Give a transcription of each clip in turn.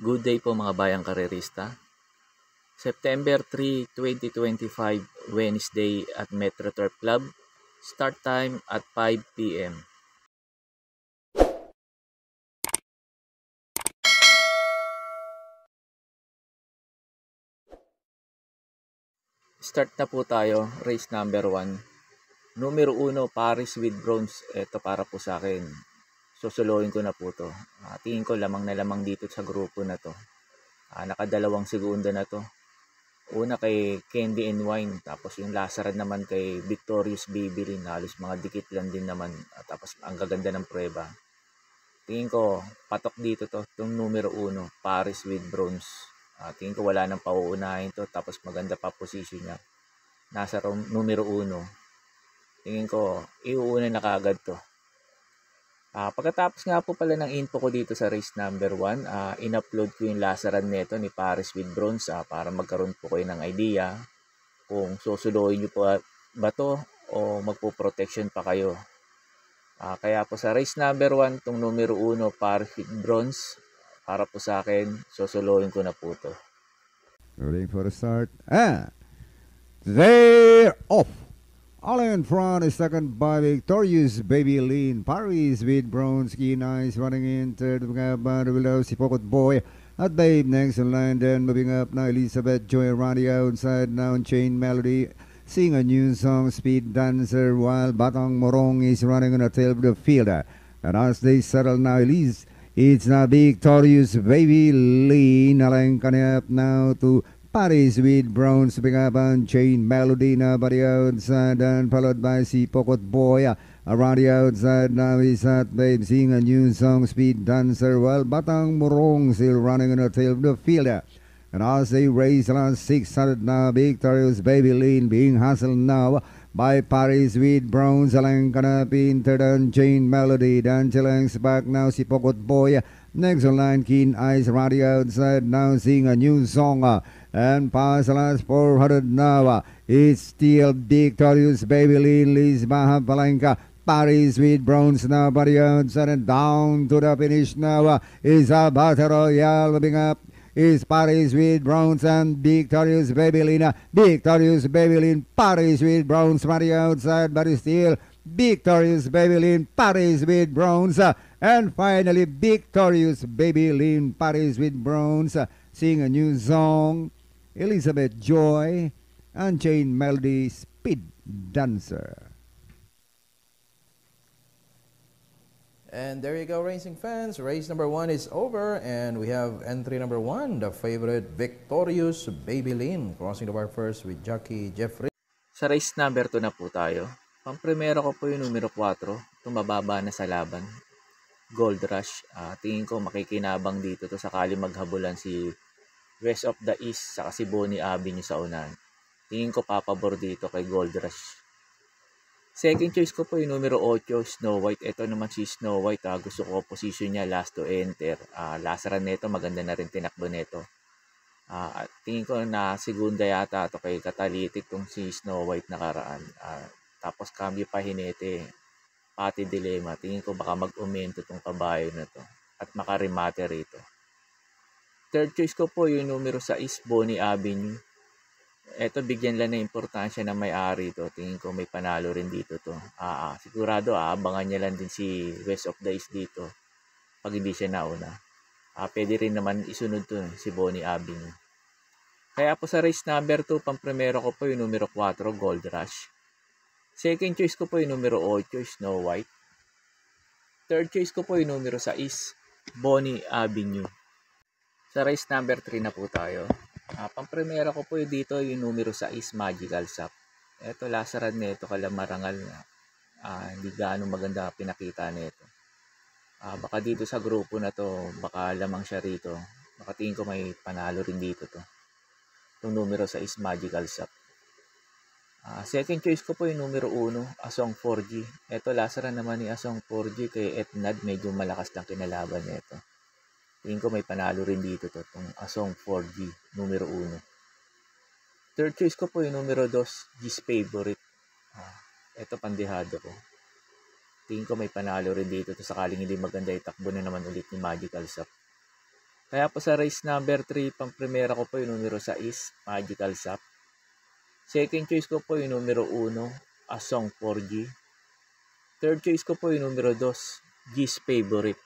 Good day po mga bayang karerista. September 3, 2025, Wednesday at Metro Turf Club. Start time at 5 p.m. Start na po tayo, race number 1. Numero 1, Paris with Bronze. Ito para po sa akin. Susuloyin ko na po to. Tingin ko lamang na lamang dito sa grupo na to. Nakadalawang segunda na to. Una kay Candy and Wine, tapos yung Lazarad naman kay Victorious Babylin, halos mga dikit lang din naman. Tapos ang gaganda ng prueba. Tingin ko patok dito to, itong numero 1, Paris with Bronze. Tingin ko wala nang pauunahin to, tapos maganda pa position niya. Nasa numero 1. Tingin ko iuuna na kaagad to. Pagkatapos nga po pala ng info ko dito sa race number 1, in-upload ko yung Lazarad neto ni Paris with Bronze para magkaroon po kayo ng idea kung susuloyin nyo po ba to o magpo-protection pa kayo. Kaya po sa race number 1, itong numero 1, Paris with Bronze, para po sa akin, susuloyin ko na po to. Ready for the start. And they're off. All in front is second by Victorious Babylin. Paris with Bronze, keen eyes running in third below si Pocket Boy. At Babe next in line, then moving up now Elizabeth Joy around the outside now Chain Melody. Sing a new song, Speed Dancer, while Batang Morong is running on the tail of the field. And as they settle now, Elise, it's now Victorious Babylin. Alang up now to Paris with Bronze, picking up on Chain Melody now by the outside, and followed by si Pocket Boy. Around the outside now is that Babe sing a new song, Speed Dancer, while Batang Morong still running on the tail of the field. And as they race around 600 now, Victorious Babylin being hustled now by Paris with Bronze. Alang kanapin third and Chain Melody. Dan Chilang's back now si Pocket Boy. Next on line, Keen Eyes around the outside now sing a new song. And past the last 400 now, it's still Victorious Babylin, Liz Baha Palenka. Paris with Bronze now by the outside and down to the finish now is a Battle Royale moving up. Is Paris with Bronze and Victorious Babylin. Victorious Babylin, Paris with Bronze from the outside, but still Victorious Babylin, Paris with Bronze. And finally, Victorious Babylin, Paris with Bronze. Sing a new song, Elizabeth Joy and Chain Melody, Speed Dancer. And there you go, racing fans. Race number 1 is over, and we have entry number 1, the favorite Victorious Babylin, crossing the bar first with Jackie Jeffrey. Sa race number 2 na po tayo. Pang-primero ko po yung numero 4, tumababa na sa laban, Gold Rush. Tingin ko makikinabang dito to sakali maghabulan si West of the East saka si Bonnie Avenue sa unahan. Tingin ko papabor dito kay Gold Rush. Second choice ko po yung numero 8, Snow White. Ito naman si Snow White. Gusto ko position niya last to enter. Lasaran neto, maganda na rin tinakbo neto. Tingin ko na segunda yata ito kay Catalytic tong si Snow White nakaraan. Tapos cambio pa Hinete. Pati Dilemma. Tingin ko baka mag-umento tong kabayo na to. At makarimate rito. Third choice ko po yung numero 6, Bonnie Avenue. Ito bigyan lang ng importansya na may-ari to. Tingin ko may panalo rin dito to. Sigurado abangan niya lang din si West of the East dito. Pag hindi siya nauna. Pwede rin naman isunod to si Bonnie Avenue. Kaya po sa race number 2, pang-primero ko po yung numero 4, Gold Rush. Second choice ko po yung numero 8, Snow White. Third choice ko po yung numero 6, Bonnie Avenue. Sa race number 3 na po tayo. Pang-primera ko po yung dito yung numero 6, Magical Shop. Ito Lazarad nito kalamarangal na. Hindi gaano maganda pinakita nito. Baka dito sa grupo na to, baka lamang siya rito. Baka tingin ko may panalo rin dito to. Itong numero 6, Magical Shop. Second choice ko po yung numero 1, Asong 4G. Ito Lazarad naman ni Asong 4G kay Etnad, medyo malakas lang kinalaban nito. Tingin ko may panalo rin dito to, itong Asong 4G, numero 1. Third choice ko po yung numero 2, G's Favorite. Ito pandehado ko. Tingin ko may panalo rin dito to sakaling hindi maganda itakbo na naman ulit ni Magical Shop. Kaya po sa race number 3, pang primera ko po yung numero 6, Magical Sap. Second choice ko po yung numero 1, Asong 4G. Third choice ko po yung numero 2, G's Favorite.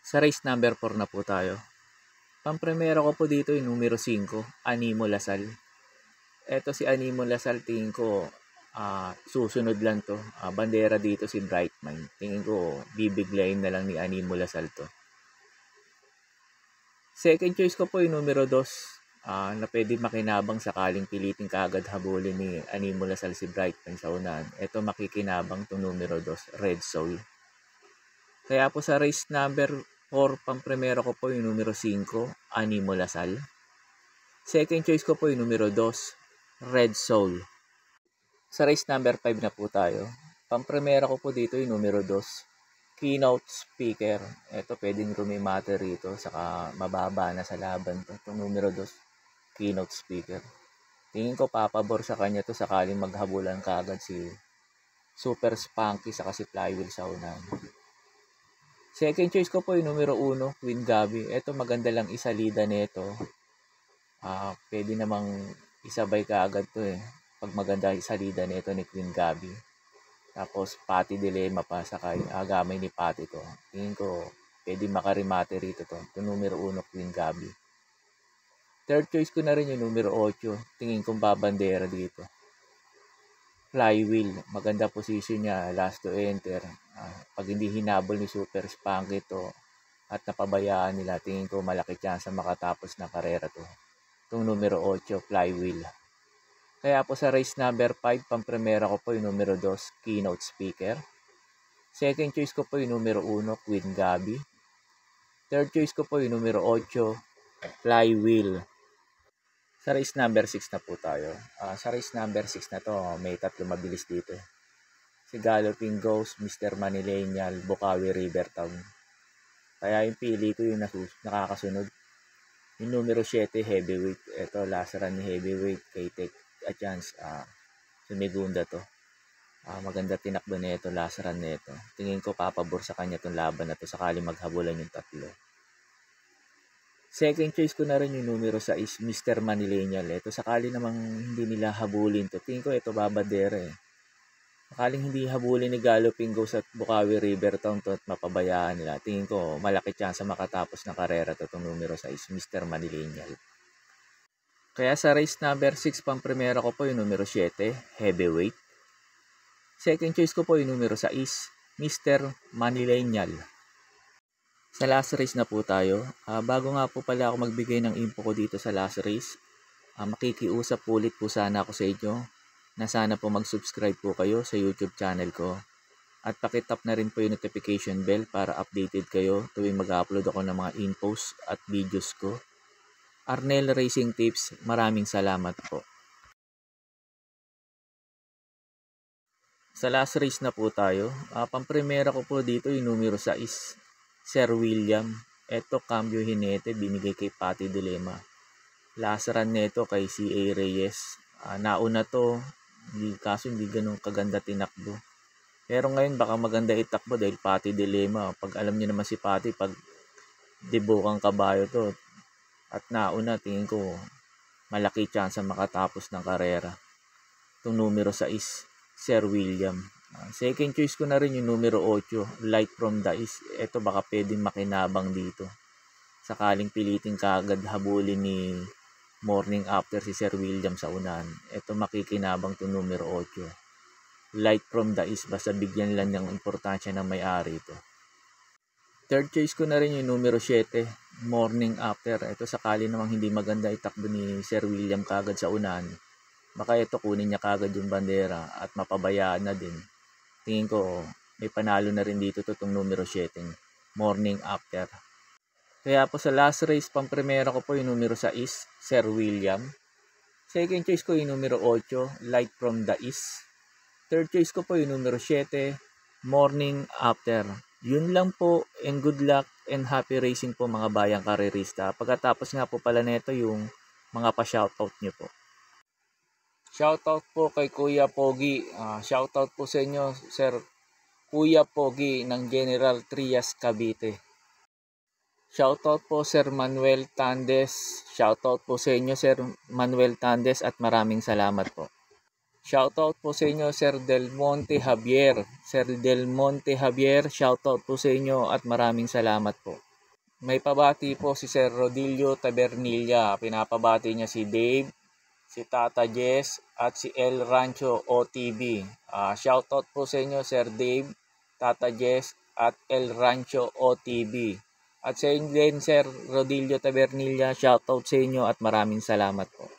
Sa race number 4 na po tayo. Pang primera ko po dito yung numero 5, Animo Lasal. Eto si Animo Lasal, tingin ko susunod lang to. Bandera dito si Bright Mind. Tingin ko bibiglayin na lang ni Animo Lasal to. Second choice ko po yung numero 2 na pwede makinabang sakaling piliting kaagad habulin ni Animo Lasal si Bright Mind sa unahan. Ito makikinabang itong numero 2, Red Soul. Kaya po sa race number 4, pang primero ko po yung numero 5, Animo Lasal. Second choice ko po yung numero 2, Red Soul. Sa race number 5 na po tayo. Pang primero ko po dito yung numero 2, Keynote Speaker. Ito pwedeng rumimate rito, saka mababa na sa laban to. Itong numero 2, Keynote Speaker. Tingin ko papabor sa kanya to sakaling maghabulan kaagad si Super Spunky saka si Flywheel sa unahan. Second choice ko po yung numero 1, Queen Gabi. Ito maganda lang isalida nito. Pwede namang isabay kaagad to eh. Pag maganda isalida nito ni Queen Gabi. Tapos Pati Dilemma pa saka agamay ni Pati to. Tingin ko pwede makarimate rito to. Ito numero 1, Queen Gabi. Third choice ko na rin yung numero 8. Tingin kong babandera dito. Flywheel. Maganda position niya. Last to enter. Pag hindi hinabol ni Super Spunky to at napabayaan nila, tingin ko malaki chance makatapos na karera to. Itong numero 8, Flywheel. Kaya po sa race number 5, pang primera ko po yung numero 2, Keynote Speaker. Second choice ko po yung numero 1, Queen Gabi. Third choice ko po yung numero 8, Flywheel. Sa race number 6 na po tayo. Sa race number 6 na to, may tatlo mabilis dito. Si Galloping Ghost, Mr. Manileñal, Bukawi Rivertown. Kaya yung pili ko yung nakakasunod. Yung numero 7, Heavyweight. Ito, last run ni Heavyweight kay Take a Chance. Sumigunda to. Maganda tinakbo na ito, last run na ito. Tingin ko papabor sa kanya itong laban na to sakali maghabulan yung tatlo. Second choice ko na rin yung numero 6, Mr. Manileñal. Ito sakali namang hindi nila habulin to. Tingin ko ito babadera eh. Sakaling hindi habulin ni Galloping Ghost at Bukawi Rivertown to at mapabayaan nila. Tingin ko malaki chance makatapos ng karera to itong numero 6, Mr. Manileñal. Kaya sa race number 6, pang primera ko po yung numero 7, Heavyweight. Second choice ko po yung numero 6, Mr. Manileñal. Sa last race na po tayo. Bago nga po pala ako magbigay ng info ko dito sa last race, makikiusap ulit po sana ako sa inyo na sana po mag-subscribe po kayo sa YouTube channel ko. At pakitap na rin po yung notification bell para updated kayo tuwing mag-upload ako ng mga infos at videos ko. Arnel Racing Tips, maraming salamat po. Sa last race na po tayo. Pang-primera ko po dito yung numero 6, Sir William. Ito, cambio hinete, binigay kay Pati Dilemma. Last run nito kay C.A. Reyes. Nauna to, kaso hindi ganun kaganda tinakbo. Pero ngayon baka maganda itakbo dahil Pati Dilemma. Pag alam niyo naman si Pati, pag debukang kabayo to, at nauna, tingin ko malaki chance makatapos ng karera. Itong numero 6, Sir William. Second choice ko na rin yung numero 8, Light from the East. Ito baka pwedeng makinabang dito. Sakaling piliting kaagad habulin ni Morning After si Sir William sa unahan. Ito makikinabang itong numero 8. Light from the East. Basta bigyan lang ng importansya ng may-ari ito. Third choice ko na rin yung numero 7, Morning After. Ito sakali namang hindi maganda itakbo ni Sir William kagad sa unahan. Baka ito kunin niya kagad yung bandera at mapabayaan na din. Tingin ko may panalo na rin dito itong numero 7, Morning After. Kaya po sa last race, pang-primera ko po yung numero 6, Sir William. Second choice ko yung numero 8, Light from the East. Third choice ko po yung numero 7, Morning After. Yun lang po, and good luck and happy racing po mga bayang karerista. Pagkatapos nga po pala nito yung mga pa-shoutout nyo po. Shoutout po kay Kuya Pogi. Shoutout po sa inyo, Sir Kuya Pogi ng General Trias, Cavite. Shoutout po Sir Manuel Tandes. Shoutout po sa inyo Sir Manuel Tandes at maraming salamat po. Shoutout po sa inyo Sir Del Monte Javier. Sir Del Monte Javier, shoutout po sa inyo at maraming salamat po. May pabati po si Sir Rodilio Tabernilla. Pinapabati niya si Dave, si Tata Jess at si El Rancho OTV. Shoutout po sa inyo Sir Dave, Tata Jess at El Rancho OTV. At sa inyo din Sir Rodilio Tabernilla, shoutout sa inyo at maraming salamat po.